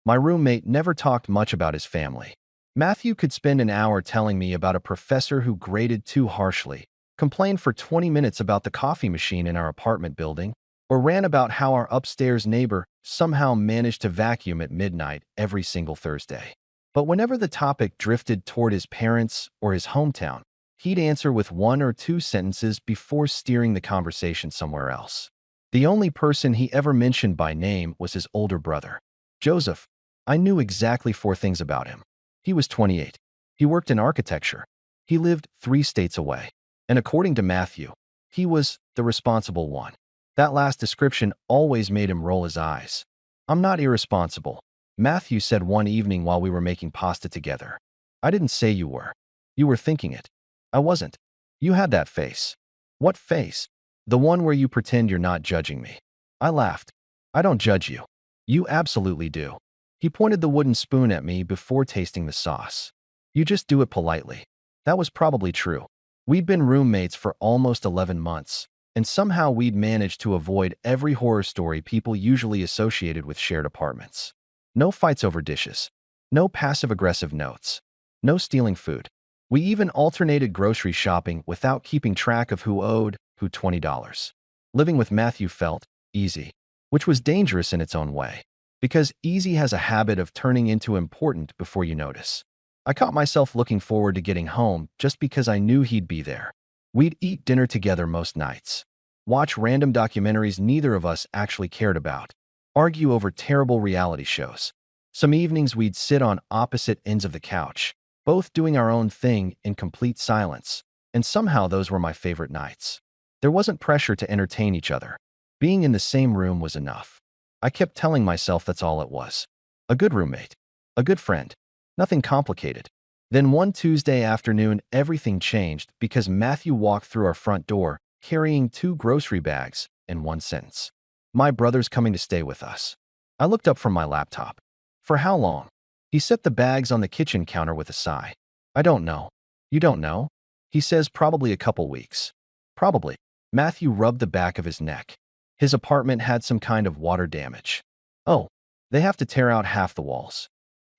My roommate never talked much about his family. Matthew could spend an hour telling me about a professor who graded too harshly, complained for 20 minutes about the coffee machine in our apartment building, or ran about how our upstairs neighbor somehow managed to vacuum at midnight every single Thursday. But whenever the topic drifted toward his parents or his hometown, he'd answer with one or two sentences before steering the conversation somewhere else. The only person he ever mentioned by name was his older brother, Joseph. I knew exactly 4 things about him. He was 28. He worked in architecture. He lived 3 states away. And according to Matthew, he was the responsible one. That last description always made him roll his eyes. "I'm not irresponsible," Matthew said one evening while we were making pasta together. "I didn't say you were. You were thinking it." "I wasn't. You had that face." "What face?" "The one where you pretend you're not judging me." I laughed. "I don't judge you." "You absolutely do." He pointed the wooden spoon at me before tasting the sauce. "You just do it politely." That was probably true. We'd been roommates for almost 11 months, and somehow we'd managed to avoid every horror story people usually associated with shared apartments. No fights over dishes. No passive-aggressive notes. No stealing food. We even alternated grocery shopping without keeping track of who owed who $20. Living with Matthew felt easy, which was dangerous in its own way, because easy has a habit of turning into important before you notice. I caught myself looking forward to getting home just because I knew he'd be there. We'd eat dinner together most nights, watch random documentaries neither of us actually cared about, argue over terrible reality shows. Some evenings we'd sit on opposite ends of the couch, both doing our own thing in complete silence, and somehow those were my favorite nights. There wasn't pressure to entertain each other. Being in the same room was enough. I kept telling myself that's all it was. A good roommate. A good friend. Nothing complicated. Then one Tuesday afternoon, everything changed because Matthew walked through our front door, carrying 2 grocery bags and one sentence. "My brother's coming to stay with us." I looked up from my laptop. "For how long?" He set the bags on the kitchen counter with a sigh. "I don't know." "You don't know?" He says, "Probably a couple weeks." "Probably." Matthew rubbed the back of his neck. His apartment had some kind of water damage. "Oh, they have to tear out half the walls."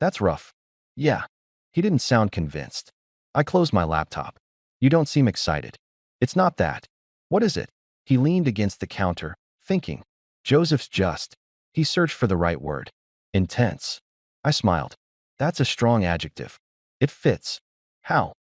"That's rough." "Yeah." He didn't sound convinced. I closed my laptop. "You don't seem excited." "It's not that." "What is it?" He leaned against the counter, thinking. "Joseph's just." He searched for the right word. "Intense." I smiled. "That's a strong adjective." "It fits." "How?"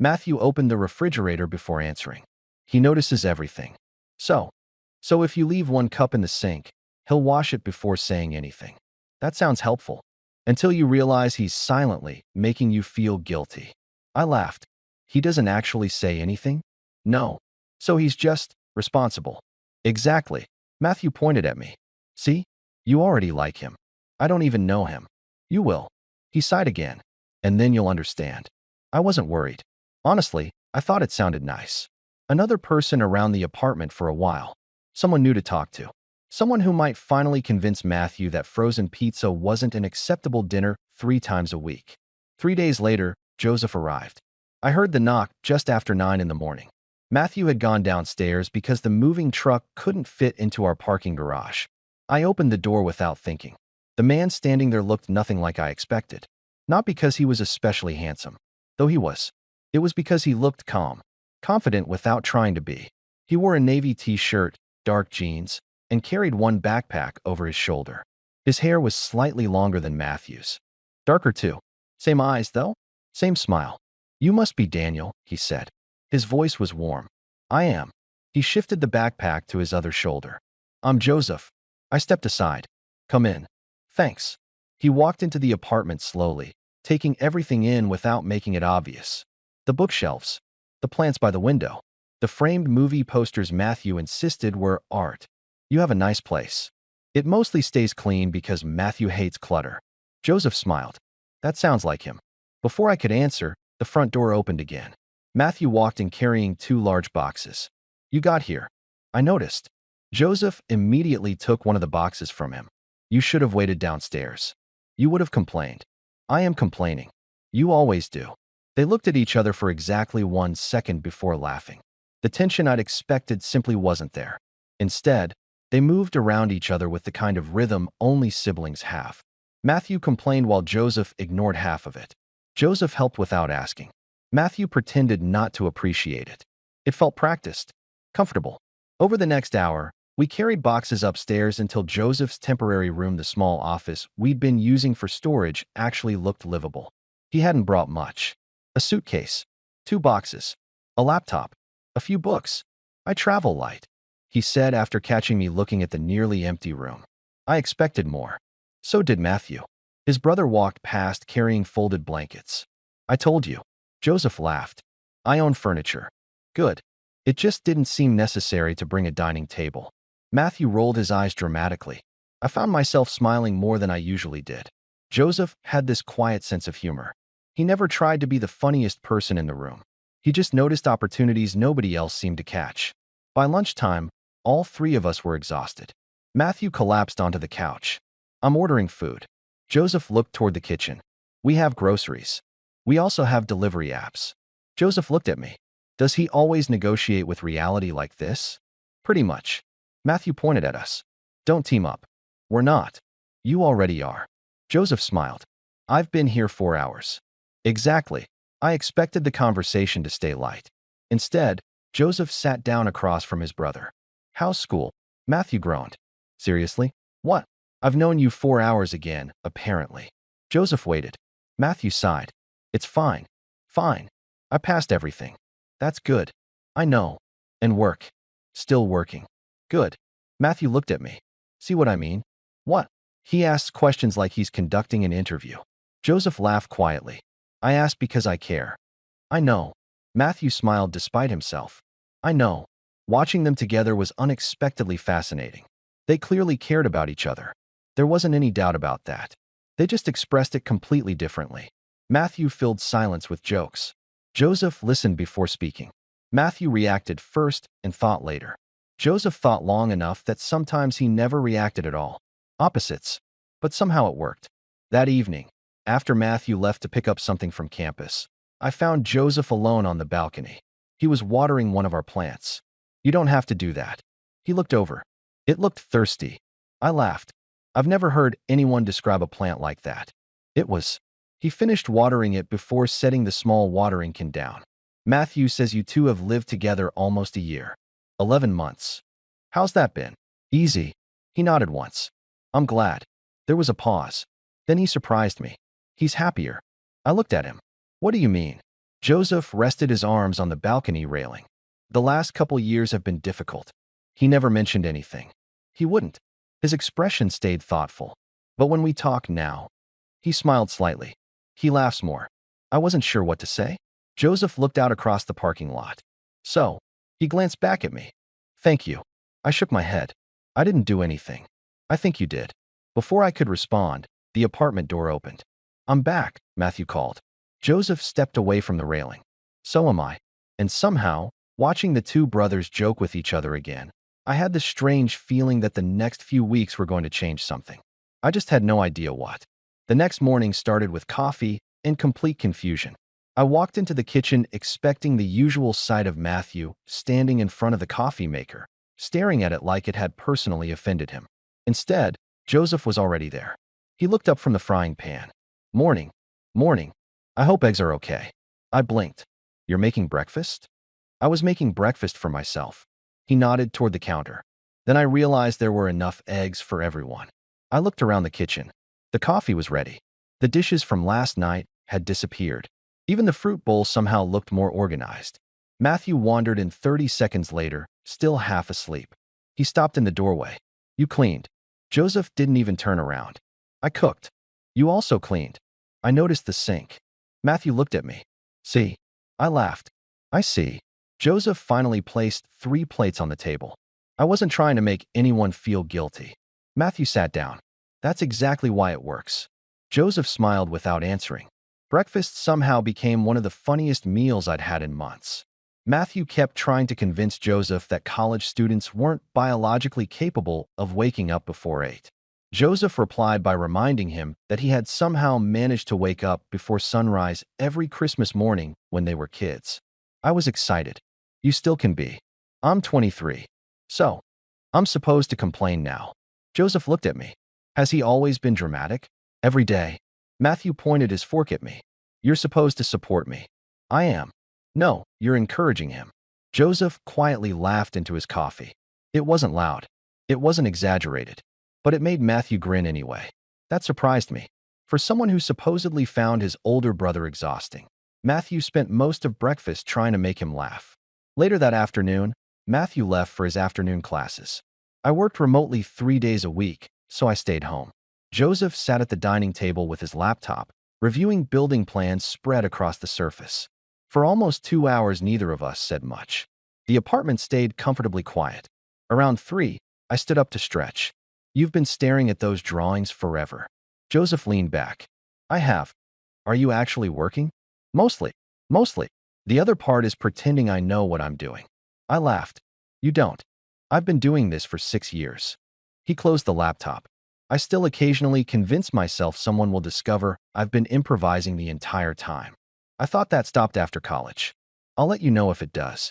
Matthew opened the refrigerator before answering. "He notices everything. So if you leave 1 cup in the sink, he'll wash it before saying anything." That sounds helpful. Until you realize he's silently making you feel guilty. I laughed. "He doesn't actually say anything?" "No." "So he's just responsible." "Exactly." Matthew pointed at me. "See? You already like him." "I don't even know him." "You will." He sighed again. "And then you'll understand." I wasn't worried. Honestly, I thought it sounded nice. Another person around the apartment for a while. Someone new to talk to. Someone who might finally convince Matthew that frozen pizza wasn't an acceptable dinner 3 times a week. 3 days later, Joseph arrived. I heard the knock just after 9 in the morning. Matthew had gone downstairs because the moving truck couldn't fit into our parking garage. I opened the door without thinking. The man standing there looked nothing like I expected. Not because he was especially handsome, though he was. It was because he looked calm, confident without trying to be. He wore a navy t-shirt, dark jeans, and carried one backpack over his shoulder. His hair was slightly longer than Matthew's. Darker too. Same eyes, though. Same smile. "You must be Daniel," he said. His voice was warm. "I am." He shifted the backpack to his other shoulder. "I'm Joseph." I stepped aside. "Come in." "Thanks." He walked into the apartment slowly, taking everything in without making it obvious. The bookshelves. The plants by the window. The framed movie posters Matthew insisted were art. "You have a nice place." "It mostly stays clean because Matthew hates clutter." Joseph smiled. "That sounds like him." Before I could answer, the front door opened again. Matthew walked in carrying 2 large boxes. "You got here." I noticed. Joseph immediately took one of the boxes from him. "You should have waited downstairs. You would have complained." "I am complaining." "You always do." They looked at each other for exactly 1 second before laughing. The tension I'd expected simply wasn't there. Instead, they moved around each other with the kind of rhythm only siblings have. Matthew complained while Joseph ignored half of it. Joseph helped without asking. Matthew pretended not to appreciate it. It felt practiced, comfortable. Over the next hour, we carried boxes upstairs until Joseph's temporary room, the small office we'd been using for storage, actually looked livable. He hadn't brought much. A suitcase, 2 boxes, a laptop, a few books. "I travel light," he said after catching me looking at the nearly empty room. I expected more. So did Matthew. His brother walked past carrying folded blankets. "I told you." Joseph laughed. "I own furniture." "Good. It just didn't seem necessary to bring a dining table." Matthew rolled his eyes dramatically. I found myself smiling more than I usually did. Joseph had this quiet sense of humor. He never tried to be the funniest person in the room. He just noticed opportunities nobody else seemed to catch. By lunchtime, all 3 of us were exhausted. Matthew collapsed onto the couch. "I'm ordering food." Joseph looked toward the kitchen. "We have groceries. We also have delivery apps." Joseph looked at me. "Does he always negotiate with reality like this?" "Pretty much." Matthew pointed at us. "Don't team up." "We're not." "You already are." Joseph smiled. "I've been here 4 hours." "Exactly." I expected the conversation to stay light. Instead, Joseph sat down across from his brother. "How's school?" Matthew groaned. "Seriously? What?" "I've known you 4 hours again, apparently." Joseph waited. Matthew sighed. "It's fine. Fine. I passed everything." "That's good." "I know." "And work?" "Still working." "Good." Matthew looked at me. "See what I mean?" "What?" He asks questions like he's conducting an interview. Joseph laughed quietly. "I ask because I care." "I know." Matthew smiled despite himself. "I know." Watching them together was unexpectedly fascinating. They clearly cared about each other. There wasn't any doubt about that. They just expressed it completely differently. Matthew filled silence with jokes. Joseph listened before speaking. Matthew reacted first and thought later. Joseph thought long enough that sometimes he never reacted at all. Opposites. But somehow it worked. That evening, after Matthew left to pick up something from campus, I found Joseph alone on the balcony. He was watering one of our plants. "You don't have to do that." He looked over. It looked thirsty. I laughed. I've never heard anyone describe a plant like that. It was. He finished watering it before setting the small watering can down. "Matthew says you 2 have lived together almost a year. 11 months. How's that been?" "Easy." He nodded once. "I'm glad." There was a pause. Then he surprised me. "He's happier." I looked at him. "What do you mean?" Joseph rested his arms on the balcony railing. "The last couple years have been difficult." He never mentioned anything. He wouldn't. His expression stayed thoughtful. "But when we talk now..." He smiled slightly. "He laughs more." I wasn't sure what to say. Joseph looked out across the parking lot. "So?" He glanced back at me. "Thank you." I shook my head. "I didn't do anything." "I think you did." Before I could respond, the apartment door opened. "I'm back," Matthew called. Joseph stepped away from the railing. "So am I." And somehow, watching the 2 brothers joke with each other again, I had this strange feeling that the next few weeks were going to change something. I just had no idea what. The next morning started with coffee and complete confusion. I walked into the kitchen expecting the usual sight of Matthew standing in front of the coffee maker, staring at it like it had personally offended him. Instead, Joseph was already there. He looked up from the frying pan. "Morning. Morning. I hope eggs are okay." I blinked. "You're making breakfast?" "I was making breakfast for myself." He nodded toward the counter. Then I realized there were enough eggs for everyone. I looked around the kitchen. The coffee was ready. The dishes from last night had disappeared. Even the fruit bowl somehow looked more organized. Matthew wandered in 30 seconds later, still half asleep. He stopped in the doorway. "You cleaned." Joseph didn't even turn around. "I cooked." "You also cleaned." I noticed the sink. Matthew looked at me. "See?" I laughed. "I see." Joseph finally placed 3 plates on the table. I wasn't trying to make anyone feel guilty. Matthew sat down. "That's exactly why it works." Joseph smiled without answering. Breakfast somehow became one of the funniest meals I'd had in months. Matthew kept trying to convince Joseph that college students weren't biologically capable of waking up before 8. Joseph replied by reminding him that he had somehow managed to wake up before sunrise every Christmas morning when they were kids. I was excited. "You still can be." "I'm 23. So, I'm supposed to complain now." Joseph looked at me. "Has he always been dramatic?" Every day. Matthew pointed his fork at me. You're supposed to support me. I am. No, you're encouraging him. Joseph quietly laughed into his coffee. It wasn't loud. It wasn't exaggerated. But it made Matthew grin anyway. That surprised me. For someone who supposedly found his older brother exhausting, Matthew spent most of breakfast trying to make him laugh. Later that afternoon, Matthew left for his afternoon classes. I worked remotely 3 days a week, so I stayed home. Joseph sat at the dining table with his laptop, reviewing building plans spread across the surface. For almost 2 hours, neither of us said much. The apartment stayed comfortably quiet. Around 3, I stood up to stretch. You've been staring at those drawings forever. Joseph leaned back. I have. Are you actually working? Mostly. Mostly. The other part is pretending I know what I'm doing. I laughed. You don't. I've been doing this for 6 years. He closed the laptop. I still occasionally convince myself someone will discover I've been improvising the entire time. I thought that stopped after college. I'll let you know if it does.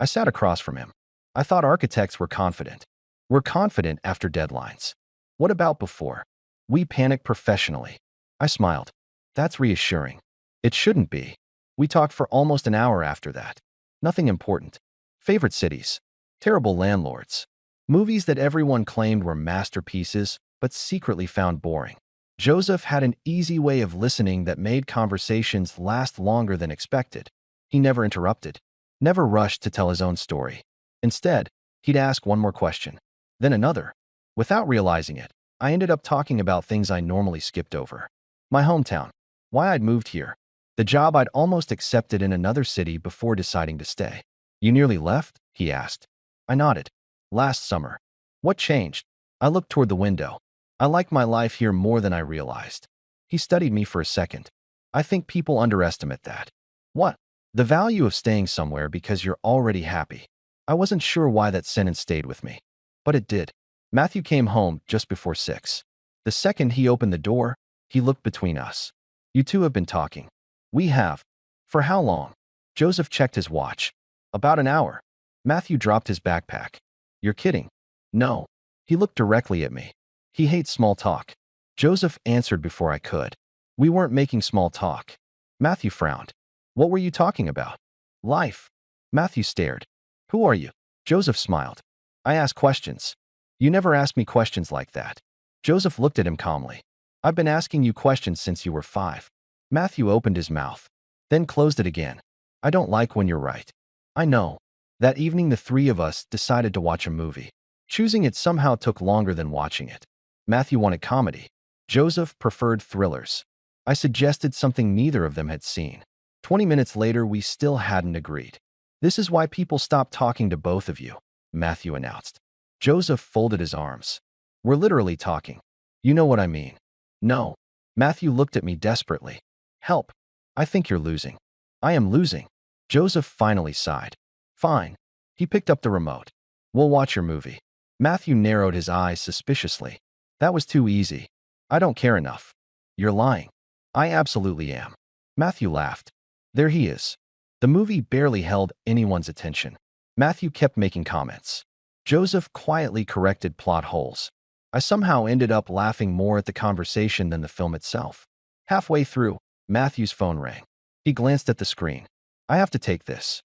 I sat across from him. I thought architects were confident. We're confident after deadlines. What about before? We panic professionally. I smiled. That's reassuring. It shouldn't be. We talked for almost an hour after that. Nothing important. Favorite cities. Terrible landlords. Movies that everyone claimed were masterpieces, but secretly found boring. Joseph had an easy way of listening that made conversations last longer than expected. He never interrupted, never rushed to tell his own story. Instead, he'd ask one more question, then another. Without realizing it, I ended up talking about things I normally skipped over. My hometown, why I'd moved here, the job I'd almost accepted in another city before deciding to stay. You nearly left? He asked. I nodded. Last summer. What changed? I looked toward the window. I like my life here more than I realized. He studied me for a second. I think people underestimate that. What? The value of staying somewhere because you're already happy. I wasn't sure why that sentence stayed with me, but it did. Matthew came home just before 6. The second he opened the door, he looked between us. You two have been talking. We have. For how long? Joseph checked his watch. About an hour. Matthew dropped his backpack. You're kidding. No. He looked directly at me. He hates small talk. Joseph answered before I could. We weren't making small talk. Matthew frowned. What were you talking about? Life. Matthew stared. Who are you? Joseph smiled. I ask questions. You never asked me questions like that. Joseph looked at him calmly. I've been asking you questions since you were 5. Matthew opened his mouth, then closed it again. I don't like when you're right. I know. That evening the 3 of us decided to watch a movie. Choosing it somehow took longer than watching it. Matthew wanted comedy. Joseph preferred thrillers. I suggested something neither of them had seen. 20 minutes later, we still hadn't agreed. This is why people stopped talking to both of you, Matthew announced. Joseph folded his arms. We're literally talking. You know what I mean. No. Matthew looked at me desperately. Help. I think you're losing. I am losing. Joseph finally sighed. Fine. He picked up the remote. We'll watch your movie. Matthew narrowed his eyes suspiciously. That was too easy. I don't care enough. You're lying. I absolutely am. Matthew laughed. There he is. The movie barely held anyone's attention. Matthew kept making comments. Joseph quietly corrected plot holes. I somehow ended up laughing more at the conversation than the film itself. Halfway through, Matthew's phone rang. He glanced at the screen. I have to take this.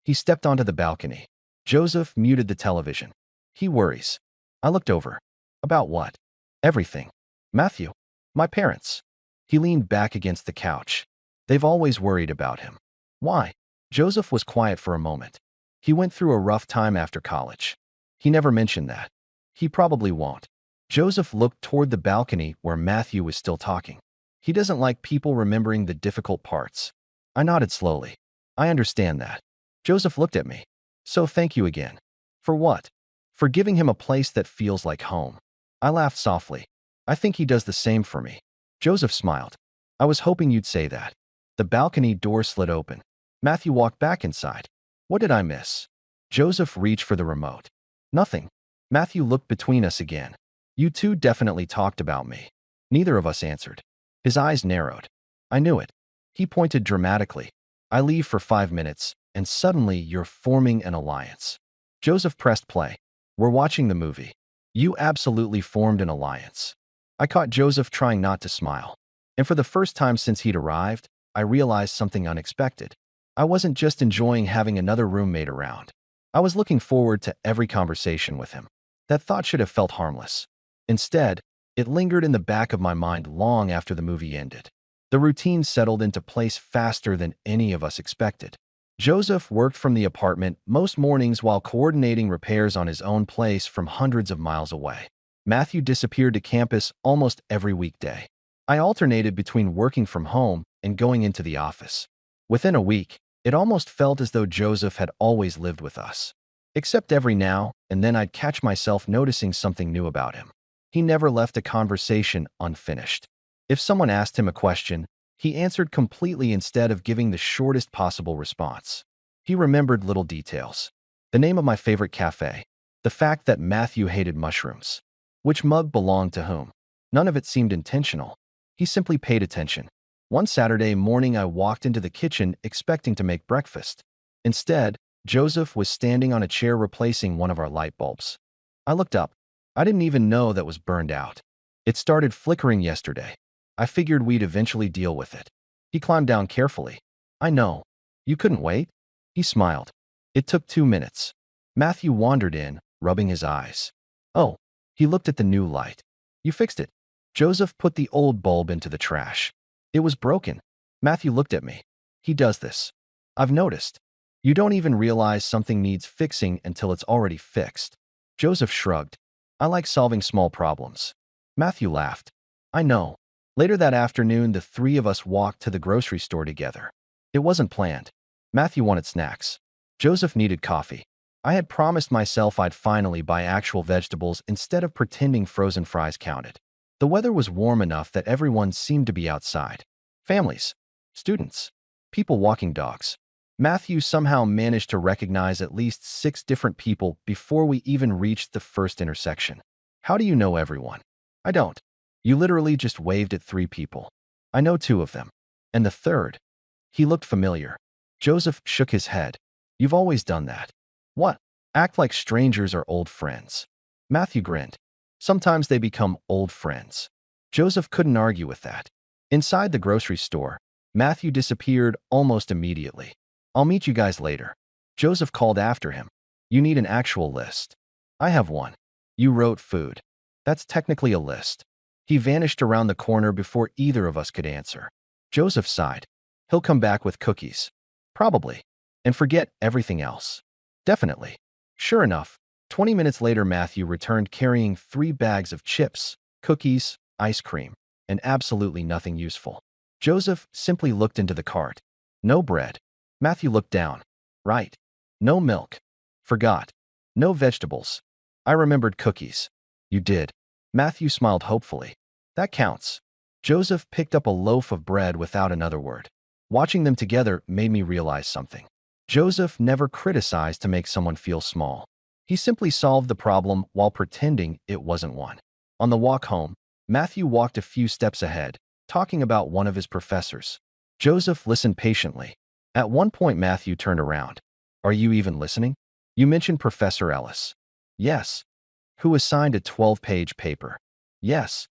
He stepped onto the balcony. Joseph muted the television. He worries. I looked over. About what? Everything. Matthew. My parents. He leaned back against the couch. They've always worried about him. Why? Joseph was quiet for a moment. He went through a rough time after college. He never mentioned that. He probably won't. Joseph looked toward the balcony where Matthew was still talking. He doesn't like people remembering the difficult parts. I nodded slowly. I understand that. Joseph looked at me. So thank you again. For what? For giving him a place that feels like home. I laughed softly. I think he does the same for me. Joseph smiled. I was hoping you'd say that. The balcony door slid open. Matthew walked back inside. What did I miss? Joseph reached for the remote. Nothing. Matthew looked between us again. You two definitely talked about me. Neither of us answered. His eyes narrowed. I knew it. He pointed dramatically. I leave for 5 minutes, and suddenly you're forming an alliance. Joseph pressed play. We're watching the movie. You absolutely formed an alliance. I caught Joseph trying not to smile. And for the first time since he'd arrived, I realized something unexpected. I wasn't just enjoying having another roommate around. I was looking forward to every conversation with him. That thought should have felt harmless. Instead, it lingered in the back of my mind long after the movie ended. The routine settled into place faster than any of us expected. Joseph worked from the apartment most mornings while coordinating repairs on his own place from hundreds of miles away. Matthew disappeared to campus almost every weekday. I alternated between working from home and going into the office. Within a week, it almost felt as though Joseph had always lived with us. Except every now and then I'd catch myself noticing something new about him. He never left a conversation unfinished. If someone asked him a question, he answered completely instead of giving the shortest possible response. He remembered little details. The name of my favorite cafe. The fact that Matthew hated mushrooms. Which mug belonged to whom. None of it seemed intentional. He simply paid attention. One Saturday morning I walked into the kitchen expecting to make breakfast. Instead, Joseph was standing on a chair replacing one of our light bulbs. I looked up. I didn't even know that was burned out. It started flickering yesterday. I figured we'd eventually deal with it. He climbed down carefully. I know. You couldn't wait? He smiled. It took 2 minutes. Matthew wandered in, rubbing his eyes. Oh, he looked at the new light. You fixed it. Joseph put the old bulb into the trash. It was broken. Matthew looked at me. He does this. I've noticed. You don't even realize something needs fixing until it's already fixed. Joseph shrugged. I like solving small problems. Matthew laughed. I know. Later that afternoon, the three of us walked to the grocery store together. It wasn't planned. Matthew wanted snacks. Joseph needed coffee. I had promised myself I'd finally buy actual vegetables instead of pretending frozen fries counted. The weather was warm enough that everyone seemed to be outside. Families, students, people walking dogs. Matthew somehow managed to recognize at least 6 different people before we even reached the first intersection. How do you know everyone? I don't. You literally just waved at 3 people. I know 2 of them. And the third? He looked familiar. Joseph shook his head. You've always done that. What? Act like strangers are old friends. Matthew grinned. Sometimes they become old friends. Joseph couldn't argue with that. Inside the grocery store, Matthew disappeared almost immediately. I'll meet you guys later. Joseph called after him. You need an actual list. I have one. You wrote food. That's technically a list. He vanished around the corner before either of us could answer. Joseph sighed. He'll come back with cookies. Probably. And forget everything else. Definitely. Sure enough, 20 minutes later Matthew returned carrying 3 bags of chips, cookies, ice cream, and absolutely nothing useful. Joseph simply looked into the cart. No bread. Matthew looked down. Right. No milk. Forgot. No vegetables. I remembered cookies. You did. Matthew smiled hopefully. That counts. Joseph picked up a loaf of bread without another word. Watching them together made me realize something. Joseph never criticized to make someone feel small. He simply solved the problem while pretending it wasn't one. On the walk home, Matthew walked a few steps ahead, talking about one of his professors. Joseph listened patiently. At one point, Matthew turned around. Are you even listening? You mentioned Professor Ellis. Yes. Who assigned a 12-page paper. Yes.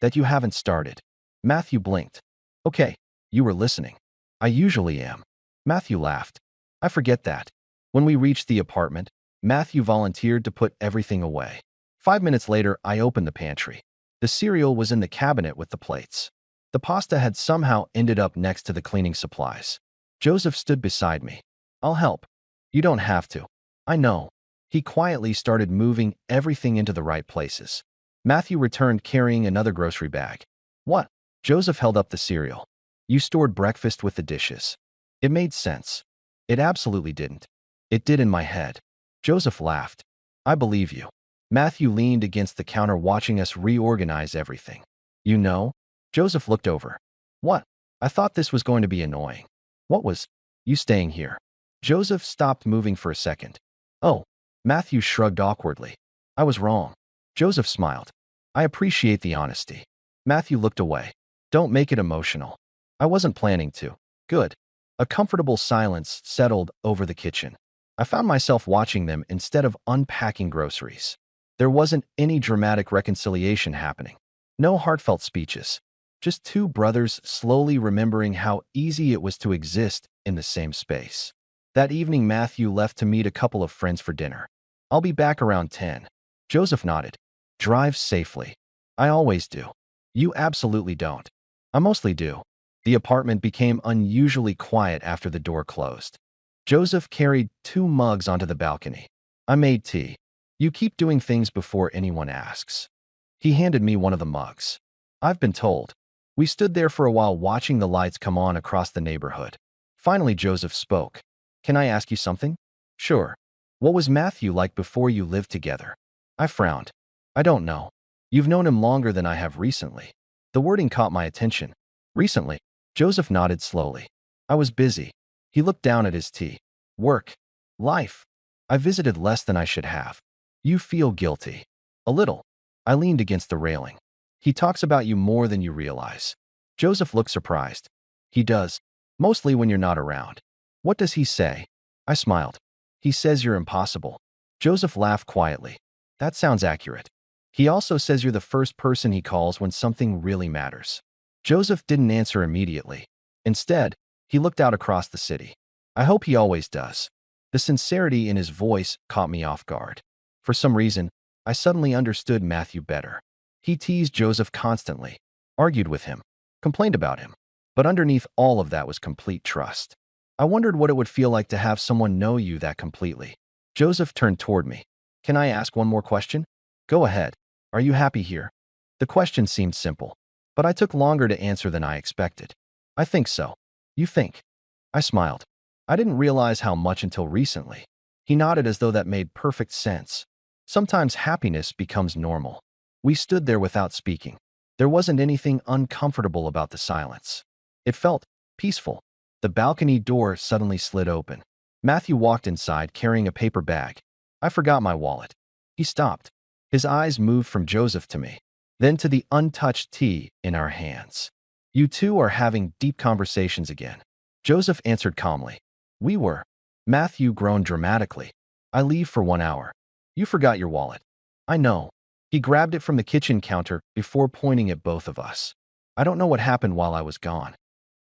That you haven't started. Matthew blinked. Okay, you were listening. I usually am. Matthew laughed. I forget that. When we reached the apartment, Matthew volunteered to put everything away. 5 minutes later, I opened the pantry. The cereal was in the cabinet with the plates. The pasta had somehow ended up next to the cleaning supplies. Joseph stood beside me. I'll help. You don't have to. I know. He quietly started moving everything into the right places. Matthew returned carrying another grocery bag. What? Joseph held up the cereal. You stored breakfast with the dishes. It made sense. It absolutely didn't. It did in my head. Joseph laughed. I believe you. Matthew leaned against the counter watching us reorganize everything. You know? Joseph looked over. What? I thought this was going to be annoying. What was? You staying here. Joseph stopped moving for a second. Oh. Matthew shrugged awkwardly. I was wrong. Joseph smiled. I appreciate the honesty. Matthew looked away. Don't make it emotional. I wasn't planning to. Good. A comfortable silence settled over the kitchen. I found myself watching them instead of unpacking groceries. There wasn't any dramatic reconciliation happening. No heartfelt speeches. Just two brothers slowly remembering how easy it was to exist in the same space. That evening, Matthew left to meet a couple of friends for dinner. I'll be back around 10. Joseph nodded. Drive safely. I always do. You absolutely don't. I mostly do. The apartment became unusually quiet after the door closed. Joseph carried 2 mugs onto the balcony. I made tea. You keep doing things before anyone asks. He handed me one of the mugs. I've been told. We stood there for a while watching the lights come on across the neighborhood. Finally, Joseph spoke. Can I ask you something? Sure. What was Matthew like before you lived together? I frowned. I don't know. You've known him longer than I have recently. The wording caught my attention. Recently. Joseph nodded slowly. I was busy. He looked down at his tea. Work. Life. I visited less than I should have. You feel guilty. A little. I leaned against the railing. He talks about you more than you realize. Joseph looked surprised. He does. Mostly when you're not around. What does he say? I smiled. He says you're impossible. Joseph laughed quietly. That sounds accurate. He also says you're the first person he calls when something really matters. Joseph didn't answer immediately. Instead, he looked out across the city. I hope he always does. The sincerity in his voice caught me off guard. For some reason, I suddenly understood Matthew better. He teased Joseph constantly, argued with him, complained about him. But underneath all of that was complete trust. I wondered what it would feel like to have someone know you that completely. Joseph turned toward me. Can I ask one more question? Go ahead. Are you happy here? The question seemed simple, but I took longer to answer than I expected. I think so. You think? I smiled. I didn't realize how much until recently. He nodded as though that made perfect sense. Sometimes happiness becomes normal. We stood there without speaking. There wasn't anything uncomfortable about the silence. It felt peaceful. The balcony door suddenly slid open. Matthew walked inside carrying a paper bag. I forgot my wallet. He stopped. His eyes moved from Joseph to me, then to the untouched tea in our hands. You two are having deep conversations again. Joseph answered calmly. We were. Matthew groaned dramatically. I leave for 1 hour. You forgot your wallet. I know. He grabbed it from the kitchen counter before pointing at both of us. I don't know what happened while I was gone.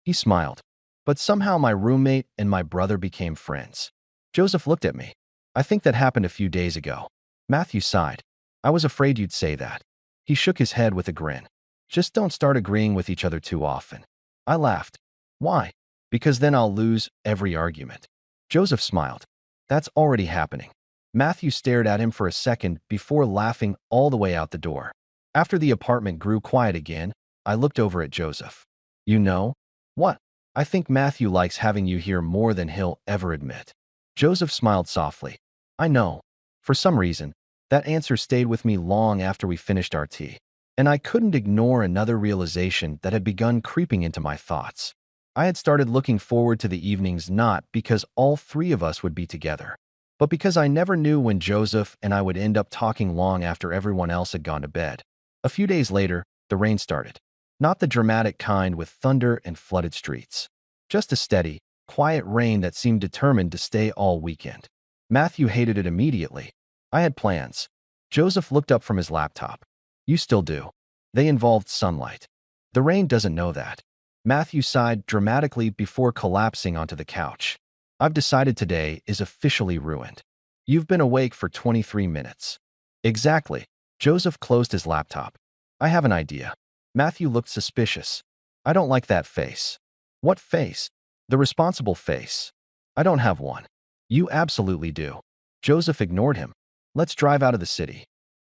He smiled. But somehow my roommate and my brother became friends. Joseph looked at me. I think that happened a few days ago. Matthew sighed. I was afraid you'd say that. He shook his head with a grin. Just don't start agreeing with each other too often. I laughed. Why? Because then I'll lose every argument. Joseph smiled. That's already happening. Matthew stared at him for a second before laughing all the way out the door. After the apartment grew quiet again, I looked over at Joseph. You know? What? I think Matthew likes having you here more than he'll ever admit. Joseph smiled softly. I know. For some reason, that answer stayed with me long after we finished our tea. And I couldn't ignore another realization that had begun creeping into my thoughts. I had started looking forward to the evenings not because all 3 of us would be together, but because I never knew when Joseph and I would end up talking long after everyone else had gone to bed. A few days later, the rain started. Not the dramatic kind with thunder and flooded streets. Just a steady, quiet rain that seemed determined to stay all weekend. Matthew hated it immediately. I had plans. Joseph looked up from his laptop. You still do. They involved sunlight. The rain doesn't know that. Matthew sighed dramatically before collapsing onto the couch. I've decided today is officially ruined. You've been awake for 23 minutes. Exactly. Joseph closed his laptop. I have an idea. Matthew looked suspicious. I don't like that face. What face? The responsible face. I don't have one. You absolutely do. Joseph ignored him. Let's drive out of the city.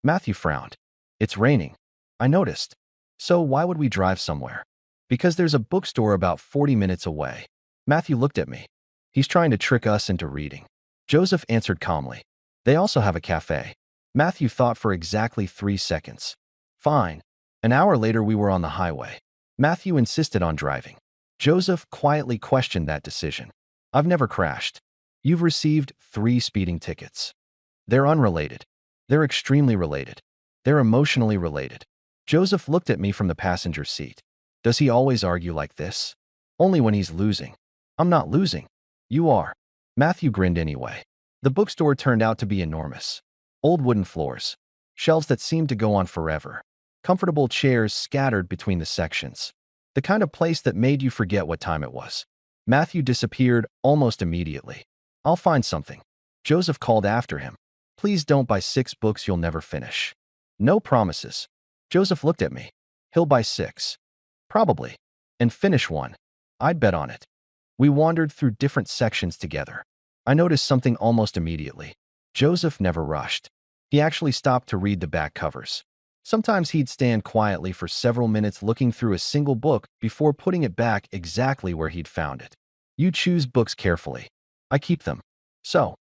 Matthew frowned. It's raining. I noticed. So why would we drive somewhere? Because there's a bookstore about 40 minutes away. Matthew looked at me. He's trying to trick us into reading. Joseph answered calmly. They also have a cafe. Matthew thought for exactly 3 seconds. Fine. An hour later we were on the highway. Matthew insisted on driving. Joseph quietly questioned that decision. I've never crashed. You've received 3 speeding tickets. They're unrelated. They're extremely related. They're emotionally related. Joseph looked at me from the passenger seat. Does he always argue like this? Only when he's losing. I'm not losing. You are. Matthew grinned anyway. The bookstore turned out to be enormous. Old wooden floors. Shelves that seemed to go on forever. comfortable chairs scattered between the sections. The kind of place that made you forget what time it was. Matthew disappeared almost immediately. I'll find something. Joseph called after him. Please don't buy 6 books you'll never finish. No promises. Joseph looked at me. He'll buy 6. Probably. And finish 1. I'd bet on it. We wandered through different sections together. I noticed something almost immediately. Joseph never rushed. He actually stopped to read the back covers. Sometimes he'd stand quietly for several minutes looking through a single book before putting it back exactly where he'd found it. You choose books carefully. I keep them. So,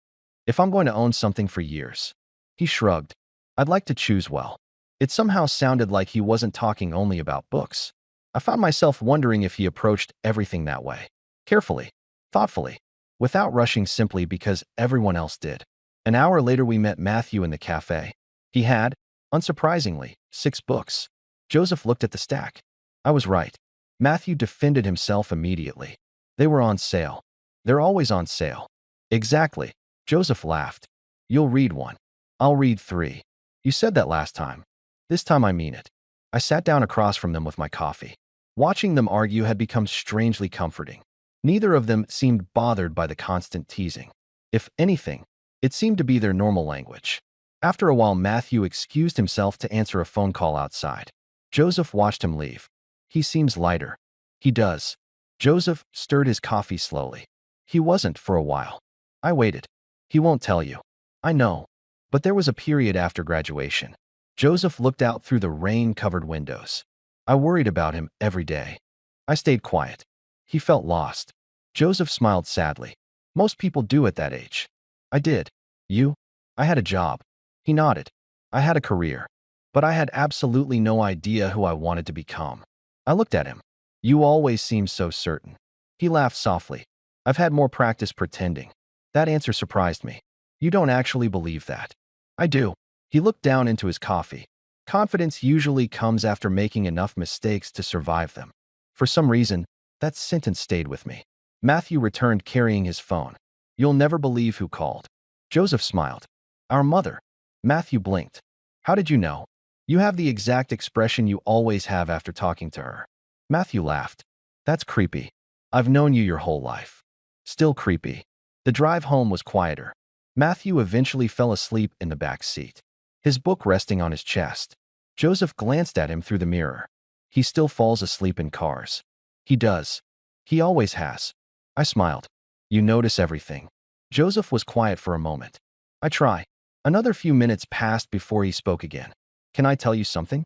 if I'm going to own something for years. He shrugged. I'd like to choose well. It somehow sounded like he wasn't talking only about books. I found myself wondering if he approached everything that way. Carefully, thoughtfully, without rushing simply because everyone else did. An hour later we met Matthew in the cafe. He had, unsurprisingly, 6 books. Joseph looked at the stack. I was right. Matthew defended himself immediately. They were on sale. They're always on sale. Exactly. Joseph laughed. You'll read 1. I'll read 3. You said that last time. This time I mean it. I sat down across from them with my coffee. Watching them argue had become strangely comforting. Neither of them seemed bothered by the constant teasing. If anything, it seemed to be their normal language. After a while, Matthew excused himself to answer a phone call outside. Joseph watched him leave. He seems lighter. He does. Joseph stirred his coffee slowly. He wasn't for a while. I waited. He won't tell you. I know. But there was a period after graduation. Joseph looked out through the rain-covered windows. I worried about him every day. I stayed quiet. He felt lost. Joseph smiled sadly. Most people do at that age. I did. You? I had a job. He nodded. I had a career. But I had absolutely no idea who I wanted to become. I looked at him. You always seem so certain. He laughed softly. I've had more practice pretending. That answer surprised me. You don't actually believe that. I do. He looked down into his coffee. Confidence usually comes after making enough mistakes to survive them. For some reason, that sentence stayed with me. Matthew returned carrying his phone. You'll never believe who called. Joseph smiled. Our mother. Matthew blinked. How did you know? You have the exact expression you always have after talking to her. Matthew laughed. That's creepy. I've known you your whole life. Still creepy. The drive home was quieter. Matthew eventually fell asleep in the back seat, his book resting on his chest. Joseph glanced at him through the mirror. He still falls asleep in cars. He does. He always has. I smiled. You notice everything. Joseph was quiet for a moment. I try. Another few minutes passed before he spoke again. Can I tell you something?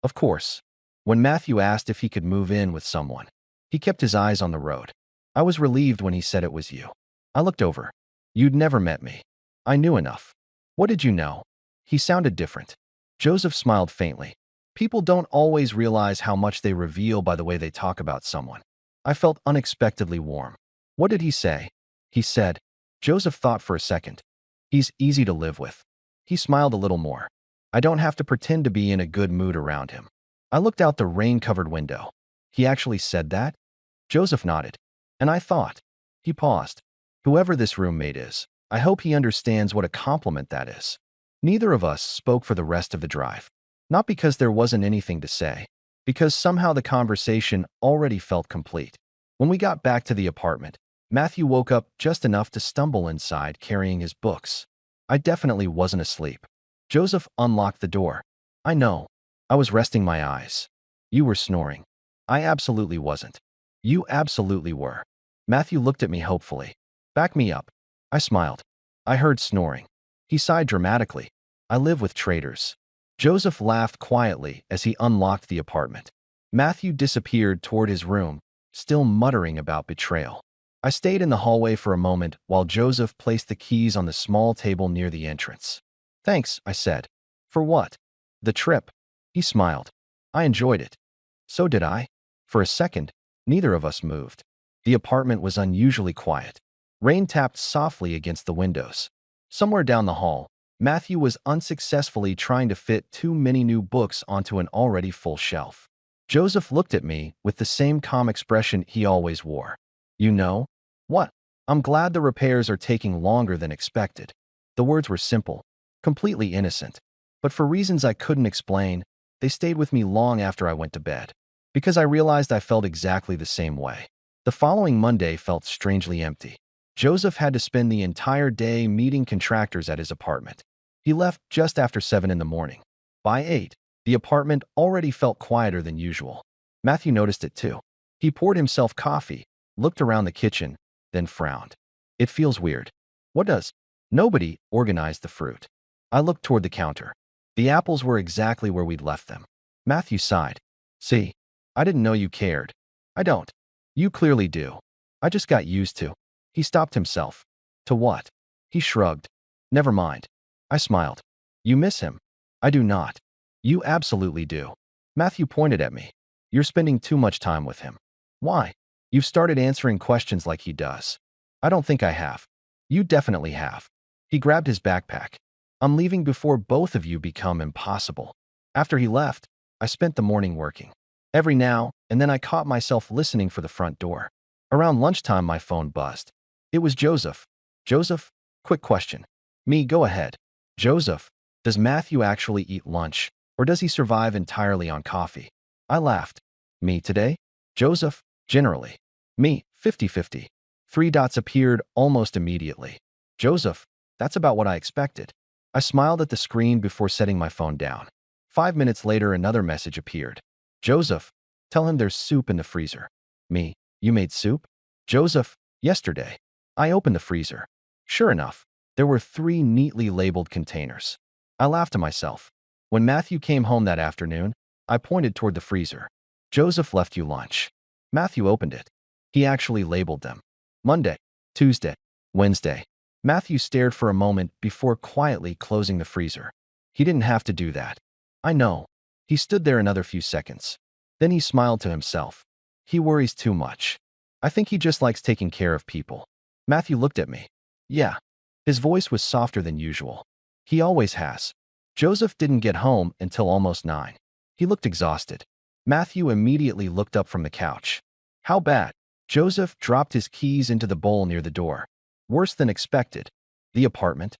Of course. When Matthew asked if he could move in with someone, he kept his eyes on the road. I was relieved when he said it was you. I looked over. You'd never met me. I knew enough. What did you know? He sounded different. Joseph smiled faintly. People don't always realize how much they reveal by the way they talk about someone. I felt unexpectedly warm. What did he say? He said. Joseph thought for a second. He's easy to live with. He smiled a little more. I don't have to pretend to be in a good mood around him. I looked out the rain-covered window. He actually said that? Joseph nodded. And I thought. He paused. Whoever this roommate is, I hope he understands what a compliment that is. Neither of us spoke for the rest of the drive. Not because there wasn't anything to say, because somehow the conversation already felt complete. When we got back to the apartment, Matthew woke up just enough to stumble inside carrying his books. I definitely wasn't asleep. Joseph unlocked the door. I know. I was resting my eyes. You were snoring. I absolutely wasn't. You absolutely were. Matthew looked at me hopefully. Back me up. I smiled. I heard snoring. He sighed dramatically. I live with traitors. Joseph laughed quietly as he unlocked the apartment. Matthew disappeared toward his room, still muttering about betrayal. I stayed in the hallway for a moment while Joseph placed the keys on the small table near the entrance. Thanks, I said. For what? The trip. He smiled. I enjoyed it. So did I. For a second, neither of us moved. The apartment was unusually quiet. Rain tapped softly against the windows. Somewhere down the hall, Matthew was unsuccessfully trying to fit too many new books onto an already full shelf. Joseph looked at me with the same calm expression he always wore. You know? What? I'm glad the repairs are taking longer than expected. The words were simple, completely innocent. But for reasons I couldn't explain, they stayed with me long after I went to bed, because I realized I felt exactly the same way. The following Monday felt strangely empty. Joseph had to spend the entire day meeting contractors at his apartment. He left just after 7 in the morning. By 8, the apartment already felt quieter than usual. Matthew noticed it too. He poured himself coffee, looked around the kitchen, then frowned. It feels weird. What does? Nobody organized the fruit. I looked toward the counter. The apples were exactly where we'd left them. Matthew sighed. See, I didn't know you cared. I don't. You clearly do. I just got used to. He stopped himself. To what? He shrugged. Never mind. I smiled. You miss him. I do not. You absolutely do. Matthew pointed at me. You're spending too much time with him. Why? You've started answering questions like he does. I don't think I have. You definitely have. He grabbed his backpack. I'm leaving before both of you become impossible. After he left, I spent the morning working. Every now and then I caught myself listening for the front door. Around lunchtime, my phone buzzed. It was Joseph. Joseph, quick question. Me, go ahead. Joseph, does Matthew actually eat lunch, or does he survive entirely on coffee? I laughed. Me today? Joseph, generally. Me, 50-50. 3 dots appeared almost immediately. Joseph, that's about what I expected. I smiled at the screen before setting my phone down. 5 minutes later, another message appeared. Joseph, tell him there's soup in the freezer. Me, you made soup? Joseph, yesterday. I opened the freezer. Sure enough, there were 3 neatly labeled containers. I laughed to myself. When Matthew came home that afternoon, I pointed toward the freezer. Joseph left you lunch. Matthew opened it. He actually labeled them. Monday, Tuesday, Wednesday. Matthew stared for a moment before quietly closing the freezer. He didn't have to do that. I know. He stood there another few seconds. Then he smiled to himself. He worries too much. I think he just likes taking care of people. Matthew looked at me. Yeah. His voice was softer than usual. He always has. Joseph didn't get home until almost 9. He looked exhausted. Matthew immediately looked up from the couch. How bad? Joseph dropped his keys into the bowl near the door. Worse than expected. The apartment?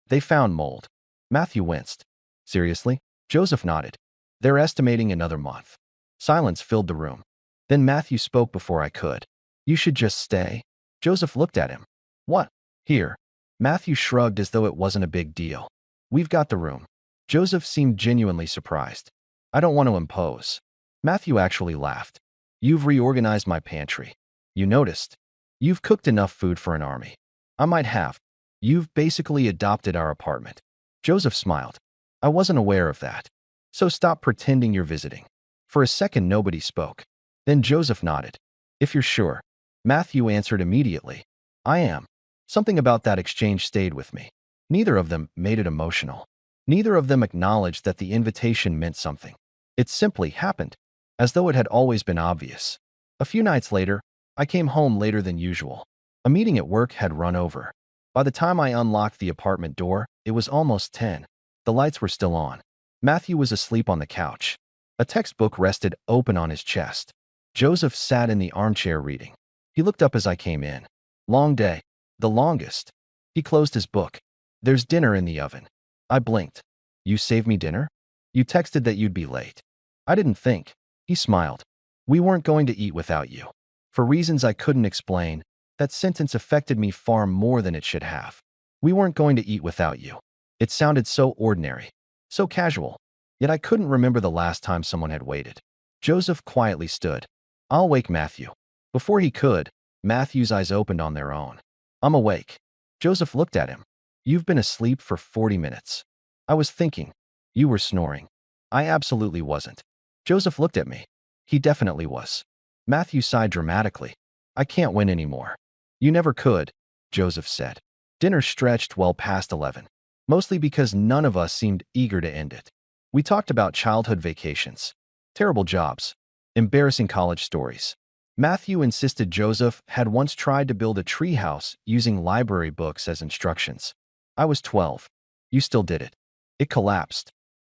They found mold. Matthew winced. Seriously? Joseph nodded. They're estimating another month. Silence filled the room. Then Matthew spoke before I could. You should just stay. Joseph looked at him. What? Here. Matthew shrugged as though it wasn't a big deal. We've got the room. Joseph seemed genuinely surprised. I don't want to impose. Matthew actually laughed. You've reorganized my pantry. You noticed. You've cooked enough food for an army. I might have. You've basically adopted our apartment. Joseph smiled. I wasn't aware of that. So stop pretending you're visiting. For a second, nobody spoke. Then Joseph nodded. If you're sure. Matthew answered immediately. I am. Something about that exchange stayed with me. Neither of them made it emotional. Neither of them acknowledged that the invitation meant something. It simply happened, as though it had always been obvious. A few nights later, I came home later than usual. A meeting at work had run over. By the time I unlocked the apartment door, it was almost 10. The lights were still on. Matthew was asleep on the couch. A textbook rested open on his chest. Joseph sat in the armchair reading. He looked up as I came in. Long day. The longest. He closed his book. There's dinner in the oven. I blinked. You saved me dinner? You texted that you'd be late. I didn't think. He smiled. We weren't going to eat without you. For reasons I couldn't explain, that sentence affected me far more than it should have. We weren't going to eat without you. It sounded so ordinary, so casual, yet I couldn't remember the last time someone had waited. Joseph quietly stood. I'll wake Matthew. Before he could, Matthew's eyes opened on their own. I'm awake. Joseph looked at him. You've been asleep for 40 minutes. I was thinking. You were snoring. I absolutely wasn't. Joseph looked at me. He definitely was. Matthew sighed dramatically. I can't win anymore. You never could, Joseph said. Dinner stretched well past 11, mostly because none of us seemed eager to end it. We talked about childhood vacations, terrible jobs, embarrassing college stories. Matthew insisted Joseph had once tried to build a treehouse using library books as instructions. I was 12. You still did it. It collapsed.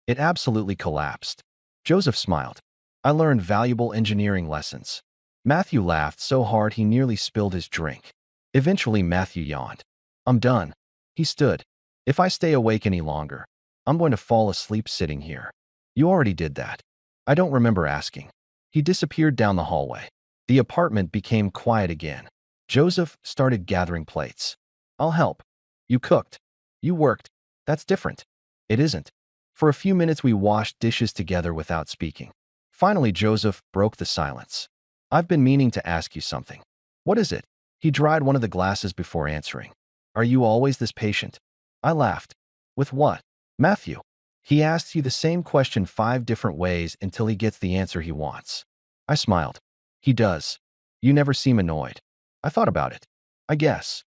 It absolutely collapsed. Joseph smiled. I learned valuable engineering lessons. Matthew laughed so hard he nearly spilled his drink. Eventually, Matthew yawned. I'm done. He stood. If I stay awake any longer, I'm going to fall asleep sitting here. You already did that. I don't remember asking. He disappeared down the hallway. The apartment became quiet again. Joseph started gathering plates. I'll help. You cooked. You worked. That's different. It isn't. For a few minutes we washed dishes together without speaking. Finally, Joseph broke the silence. I've been meaning to ask you something. What is it? He dried one of the glasses before answering. Are you always this patient? I laughed. With what? Matthew. He asks you the same question 5 different ways until he gets the answer he wants. I smiled. He does. You never seem annoyed. I thought about it. I guess.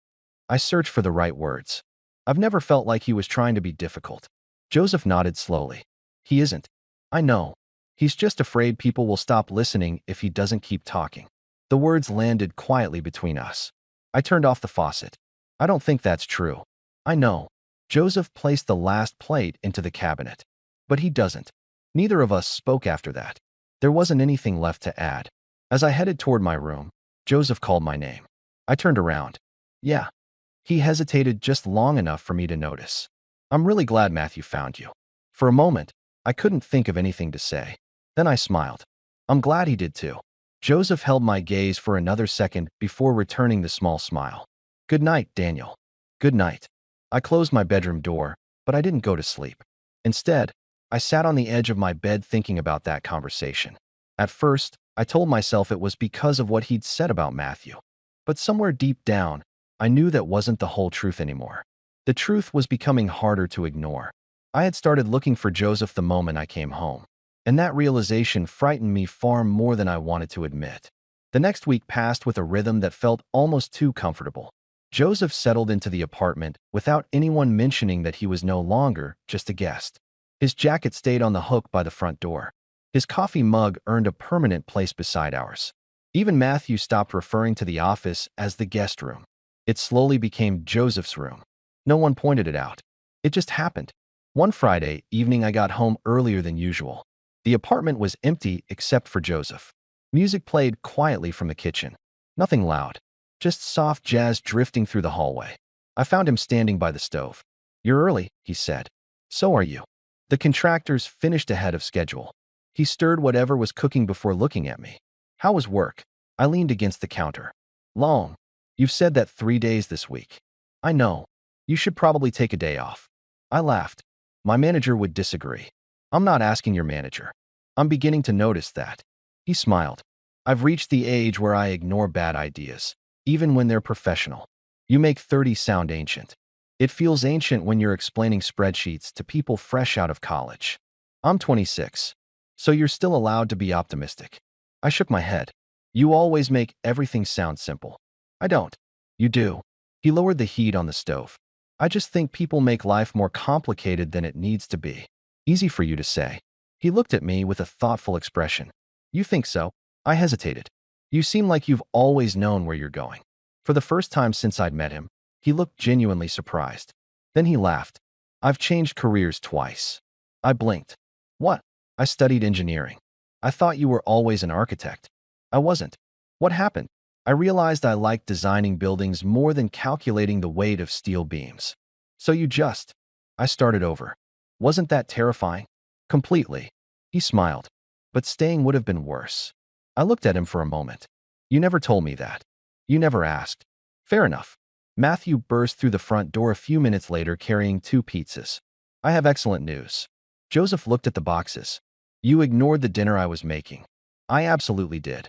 I searched for the right words. I've never felt like he was trying to be difficult. Joseph nodded slowly. He isn't. I know. He's just afraid people will stop listening if he doesn't keep talking. The words landed quietly between us. I turned off the faucet. I don't think that's true. I know. Joseph placed the last plate into the cabinet. But he doesn't. Neither of us spoke after that. There wasn't anything left to add. As I headed toward my room, Joseph called my name. I turned around. Yeah. He hesitated just long enough for me to notice. I'm really glad Matthew found you. For a moment, I couldn't think of anything to say. Then I smiled. I'm glad he did too. Joseph held my gaze for another second before returning the small smile. Good night, Daniel. Good night. I closed my bedroom door, but I didn't go to sleep. Instead, I sat on the edge of my bed thinking about that conversation. At first, I told myself it was because of what he'd said about Matthew. But somewhere deep down, I knew that wasn't the whole truth anymore. The truth was becoming harder to ignore. I had started looking for Joseph the moment I came home, and that realization frightened me far more than I wanted to admit. The next week passed with a rhythm that felt almost too comfortable. Joseph settled into the apartment without anyone mentioning that he was no longer just a guest. His jacket stayed on the hook by the front door. His coffee mug earned a permanent place beside ours. Even Matthew stopped referring to the office as the guest room. It slowly became Joseph's room. No one pointed it out. It just happened. One Friday evening I got home earlier than usual. The apartment was empty except for Joseph. Music played quietly from the kitchen. Nothing loud. Just soft jazz drifting through the hallway. I found him standing by the stove. You're early, he said. So are you. The contractors finished ahead of schedule. He stirred whatever was cooking before looking at me. How was work? I leaned against the counter. Long. You've said that 3 days this week. I know. You should probably take a day off. I laughed. My manager would disagree. I'm not asking your manager. I'm beginning to notice that. He smiled. I've reached the age where I ignore bad ideas, even when they're professional. You make 30 sound ancient. It feels ancient when you're explaining spreadsheets to people fresh out of college. I'm 26. So you're still allowed to be optimistic. I shook my head. You always make everything sound simple. I don't. You do. He lowered the heat on the stove. I just think people make life more complicated than it needs to be. Easy for you to say. He looked at me with a thoughtful expression. You think so? I hesitated. You seem like you've always known where you're going. For the first time since I'd met him, he looked genuinely surprised. Then he laughed. I've changed careers twice. I blinked. What? I studied engineering. I thought you were always an architect. I wasn't. What happened? I realized I liked designing buildings more than calculating the weight of steel beams. So you just... I started over. Wasn't that terrifying? Completely. He smiled. But staying would have been worse. I looked at him for a moment. You never told me that. You never asked. Fair enough. Matthew burst through the front door a few minutes later carrying 2 pizzas. I have excellent news. Joseph looked at the boxes. You ignored the dinner I was making. I absolutely did.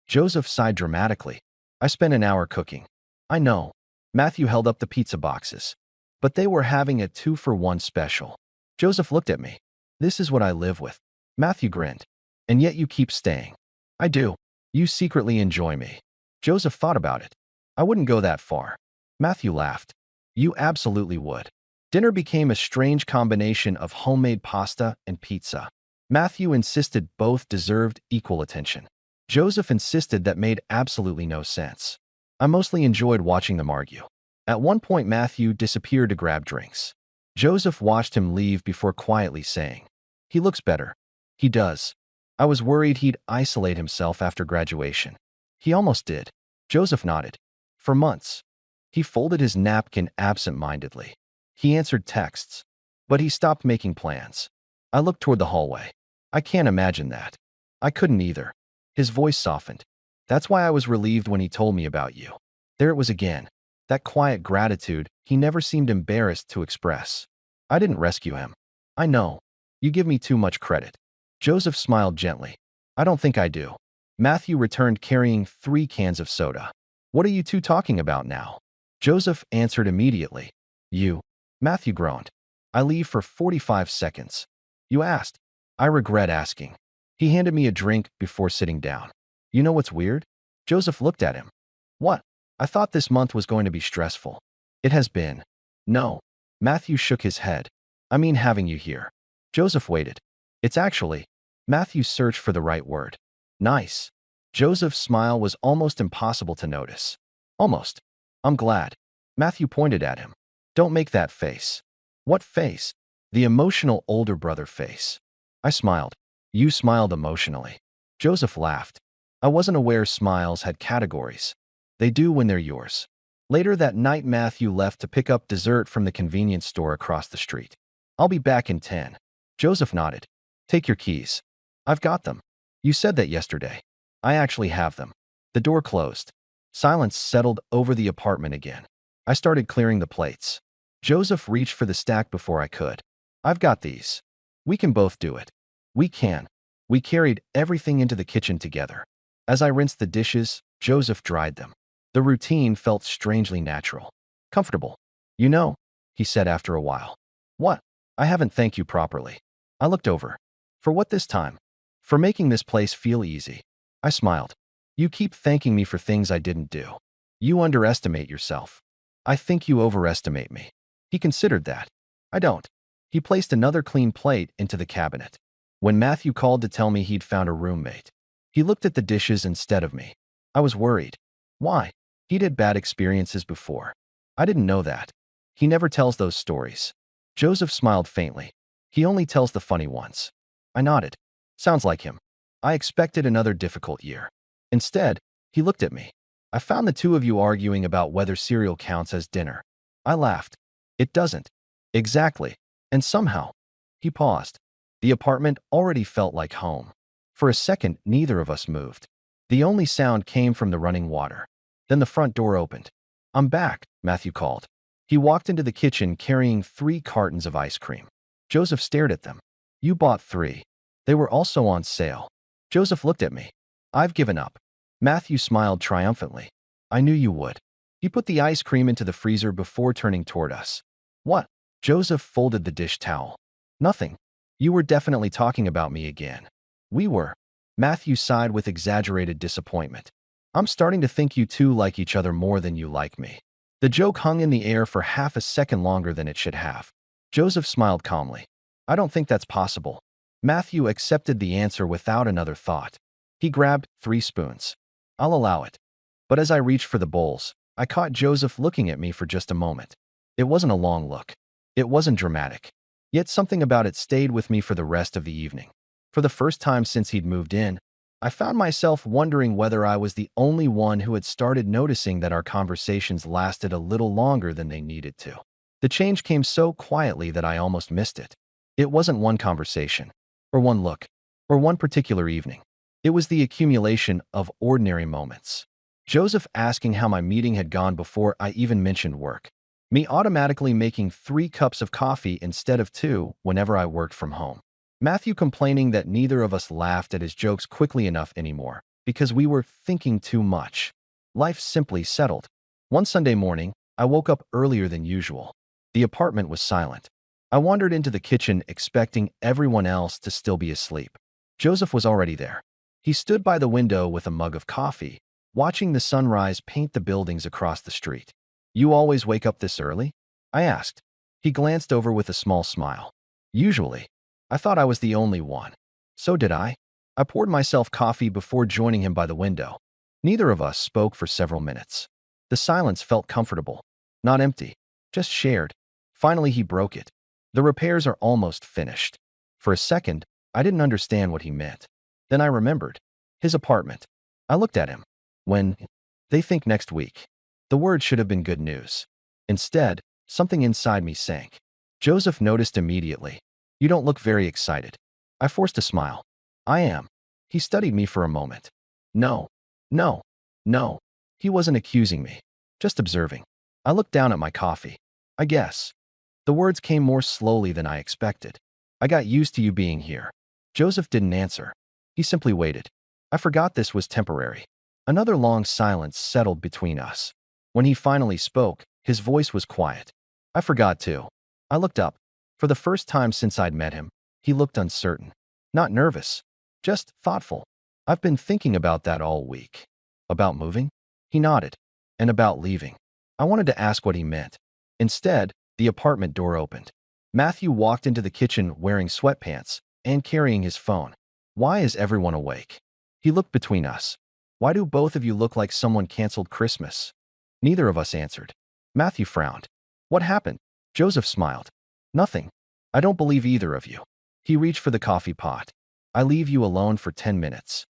Joseph sighed dramatically. I spent an hour cooking. I know. Matthew held up the pizza boxes. But they were having a 2-for-1 special. Joseph looked at me. This is what I live with. Matthew grinned. And yet you keep staying. I do. You secretly enjoy me. Joseph thought about it. I wouldn't go that far. Matthew laughed. You absolutely would. Dinner became a strange combination of homemade pasta and pizza. Matthew insisted both deserved equal attention. Joseph insisted that made absolutely no sense. I mostly enjoyed watching them argue. At one point, Matthew disappeared to grab drinks. Joseph watched him leave before quietly saying, He looks better. He does. I was worried he'd isolate himself after graduation. He almost did. Joseph nodded. For months. He folded his napkin absent-mindedly. He answered texts. But he stopped making plans. I looked toward the hallway. I can't imagine that. I couldn't either. His voice softened. That's why I was relieved when he told me about you. There it was again. That quiet gratitude he never seemed embarrassed to express. I didn't rescue him. I know. You give me too much credit. Joseph smiled gently. I don't think I do. Matthew returned carrying 3 cans of soda. What are you two talking about now? Joseph answered immediately. You. Matthew groaned. I leave for 45 seconds. You asked. I regret asking. He handed me a drink before sitting down. You know what's weird? Joseph looked at him. What? I thought this month was going to be stressful. It has been. No. Matthew shook his head. I mean having you here. Joseph waited. It's actually. Matthew searched for the right word. Nice. Joseph's smile was almost impossible to notice. Almost. I'm glad. Matthew pointed at him. Don't make that face. What face? The emotional older brother face. I smiled. You smiled emotionally. Joseph laughed. I wasn't aware smiles had categories. They do when they're yours. Later that night, Matthew left to pick up dessert from the convenience store across the street. I'll be back in 10. Joseph nodded. Take your keys. I've got them. You said that yesterday. I actually have them. The door closed. Silence settled over the apartment again. I started clearing the plates. Joseph reached for the stack before I could. I've got these. We can both do it. We can. We carried everything into the kitchen together. As I rinsed the dishes, Joseph dried them. The routine felt strangely natural. Comfortable. You know, he said after a while. What? I haven't thanked you properly. I looked over. For what this time? For making this place feel easy. I smiled. You keep thanking me for things I didn't do. You underestimate yourself. I think you overestimate me. He considered that. I don't. He placed another clean plate into the cabinet. When Matthew called to tell me he'd found a roommate, he looked at the dishes instead of me. I was worried. Why? He'd had bad experiences before. I didn't know that. He never tells those stories. Joseph smiled faintly. He only tells the funny ones. I nodded. Sounds like him. I expected another difficult year. Instead, he looked at me. I found the two of you arguing about whether cereal counts as dinner. I laughed. It doesn't. Exactly. And somehow. He paused. The apartment already felt like home. For a second, neither of us moved. The only sound came from the running water. Then the front door opened. I'm back, Matthew called. He walked into the kitchen carrying 3 cartons of ice cream. Joseph stared at them. You bought 3. They were also on sale. Joseph looked at me. I've given up. Matthew smiled triumphantly. I knew you would. He put the ice cream into the freezer before turning toward us. What? Joseph folded the dish towel. Nothing. You were definitely talking about me again. We were. Matthew sighed with exaggerated disappointment. I'm starting to think you two like each other more than you like me. The joke hung in the air for half a second longer than it should have. Joseph smiled calmly. I don't think that's possible. Matthew accepted the answer without another thought. He grabbed 3 spoons. I'll allow it. But as I reached for the bowls, I caught Joseph looking at me for just a moment. It wasn't a long look. It wasn't dramatic. Yet something about it stayed with me for the rest of the evening. For the first time since he'd moved in, I found myself wondering whether I was the only one who had started noticing that our conversations lasted a little longer than they needed to. The change came so quietly that I almost missed it. It wasn't one conversation, or one look, or one particular evening. It was the accumulation of ordinary moments. Joseph asking how my meeting had gone before I even mentioned work. Me automatically making 3 cups of coffee instead of 2 whenever I worked from home. Matthew complaining that neither of us laughed at his jokes quickly enough anymore because we were thinking too much. Life simply settled. One Sunday morning, I woke up earlier than usual. The apartment was silent. I wandered into the kitchen expecting everyone else to still be asleep. Joseph was already there. He stood by the window with a mug of coffee, watching the sunrise paint the buildings across the street. You always wake up this early? I asked. He glanced over with a small smile. Usually. I thought I was the only one. So did I. I poured myself coffee before joining him by the window. Neither of us spoke for several minutes. The silence felt comfortable. Not empty. Just shared. Finally, he broke it. The repairs are almost finished. For a second, I didn't understand what he meant. Then I remembered. His apartment. I looked at him. When they think next week. The word should have been good news. Instead, something inside me sank. Joseph noticed immediately. You don't look very excited. I forced a smile. I am. He studied me for a moment. No, no, no. He wasn't accusing me, just observing. I looked down at my coffee. I guess. The words came more slowly than I expected. I got used to you being here. Joseph didn't answer. He simply waited. I forgot this was temporary. Another long silence settled between us. When he finally spoke, his voice was quiet. I forgot too. I looked up. For the first time since I'd met him, he looked uncertain. Not nervous, just thoughtful. I've been thinking about that all week. About moving? He nodded. And about leaving. I wanted to ask what he meant. Instead, the apartment door opened. Matthew walked into the kitchen wearing sweatpants and carrying his phone. Why is everyone awake? He looked between us. Why do both of you look like someone canceled Christmas? Neither of us answered. Matthew frowned. What happened? Joseph smiled. Nothing. I don't believe either of you. He reached for the coffee pot. I leave you alone for 10 minutes.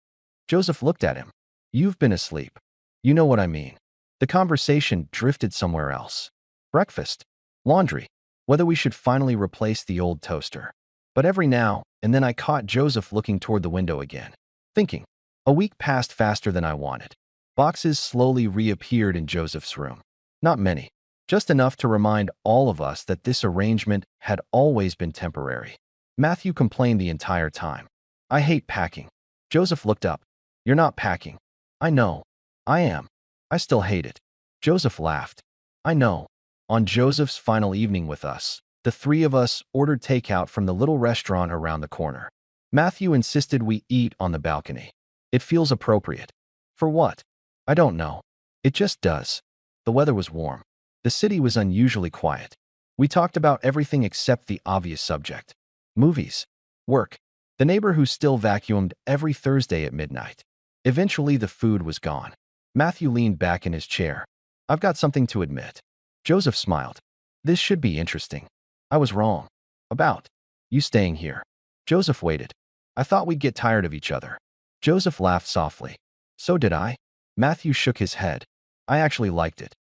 Joseph looked at him. You've been asleep. You know what I mean. The conversation drifted somewhere else. Breakfast. Laundry. Whether we should finally replace the old toaster. But every now and then I caught Joseph looking toward the window again. Thinking. A week passed faster than I wanted. Boxes slowly reappeared in Joseph's room. Not many. Just enough to remind all of us that this arrangement had always been temporary. Matthew complained the entire time. I hate packing. Joseph looked up. You're not packing. I know. I am. I still hate it. Joseph laughed. I know. On Joseph's final evening with us, the three of us ordered takeout from the little restaurant around the corner. Matthew insisted we eat on the balcony. It feels appropriate. For what? I don't know. It just does. The weather was warm. The city was unusually quiet. We talked about everything except the obvious subject. Movies. Work. The neighbor who still vacuumed every Thursday at midnight. Eventually the food was gone. Matthew leaned back in his chair. I've got something to admit. Joseph smiled. This should be interesting. I was wrong. About you staying here. Joseph waited. I thought we'd get tired of each other. Joseph laughed softly. So did I. Matthew shook his head. I actually liked it.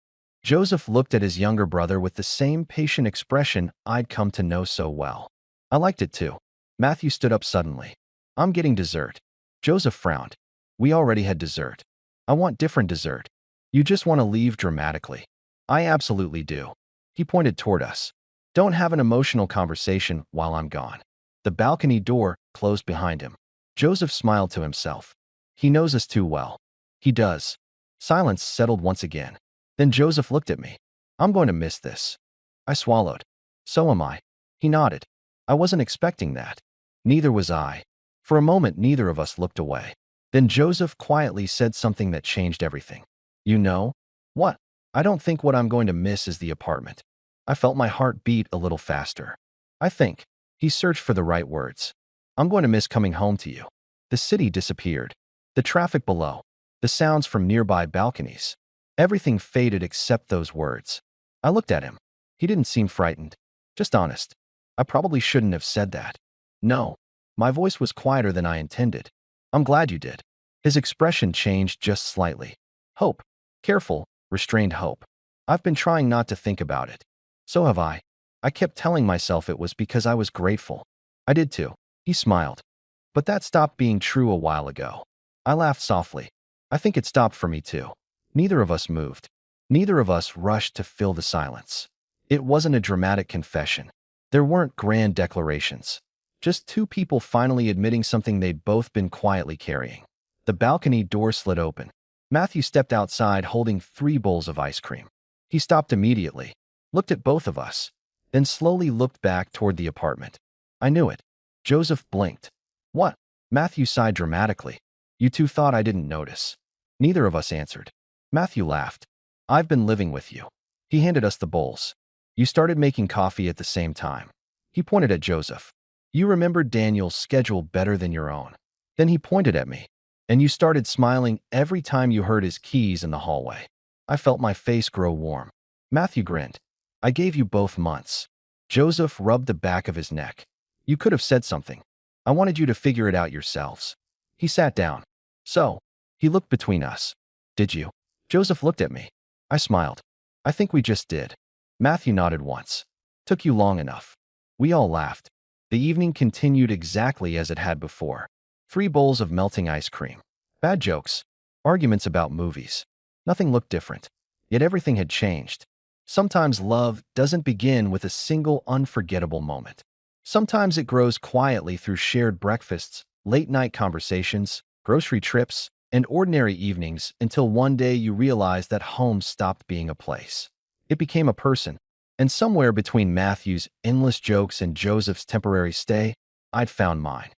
Joseph looked at his younger brother with the same patient expression I'd come to know so well. I liked it too. Matthew stood up suddenly. I'm getting dessert. Joseph frowned. We already had dessert. I want different dessert. You just want to leave dramatically. I absolutely do. He pointed toward us. Don't have an emotional conversation while I'm gone. The balcony door closed behind him. Joseph smiled to himself. He knows us too well. He does. Silence settled once again. Then Joseph looked at me. I'm going to miss this. I swallowed. So am I. He nodded. I wasn't expecting that. Neither was I. For a moment, neither of us looked away. Then Joseph quietly said something that changed everything. You know? What? I don't think what I'm going to miss is the apartment. I felt my heart beat a little faster. I think. He searched for the right words. I'm going to miss coming home to you. The city disappeared. The traffic below. The sounds from nearby balconies. Everything faded except those words. I looked at him. He didn't seem frightened. Just honest. I probably shouldn't have said that. No. My voice was quieter than I intended. I'm glad you did. His expression changed just slightly. Hope. Careful, restrained hope. I've been trying not to think about it. So have I. I kept telling myself it was because I was grateful. I did too. He smiled. But that stopped being true a while ago. I laughed softly. I think it stopped for me too. Neither of us moved. Neither of us rushed to fill the silence. It wasn't a dramatic confession. There weren't grand declarations. Just two people finally admitting something they'd both been quietly carrying. The balcony door slid open. Matthew stepped outside holding 3 bowls of ice cream. He stopped immediately, looked at both of us, then slowly looked back toward the apartment. I knew it. Joseph blinked. What? Matthew sighed dramatically. You two thought I didn't notice. Neither of us answered. Matthew laughed. I've been living with you. He handed us the bowls. You started making coffee at the same time. He pointed at Joseph. You remembered Daniel's schedule better than your own. Then he pointed at me. And you started smiling every time you heard his keys in the hallway. I felt my face grow warm. Matthew grinned. I gave you both months. Joseph rubbed the back of his neck. You could have said something. I wanted you to figure it out yourselves. He sat down. So, he looked between us. Did you? Joseph looked at me. I smiled. I think we just did. Matthew nodded once. Took you long enough. We all laughed. The evening continued exactly as it had before. 3 bowls of melting ice cream. Bad jokes. Arguments about movies. Nothing looked different. Yet everything had changed. Sometimes love doesn't begin with a single unforgettable moment. Sometimes it grows quietly through shared breakfasts, late-night conversations, grocery trips, and ordinary evenings until one day you realize that home stopped being a place. It became a person. And somewhere between Matthew's endless jokes and Joseph's temporary stay, I'd found mine.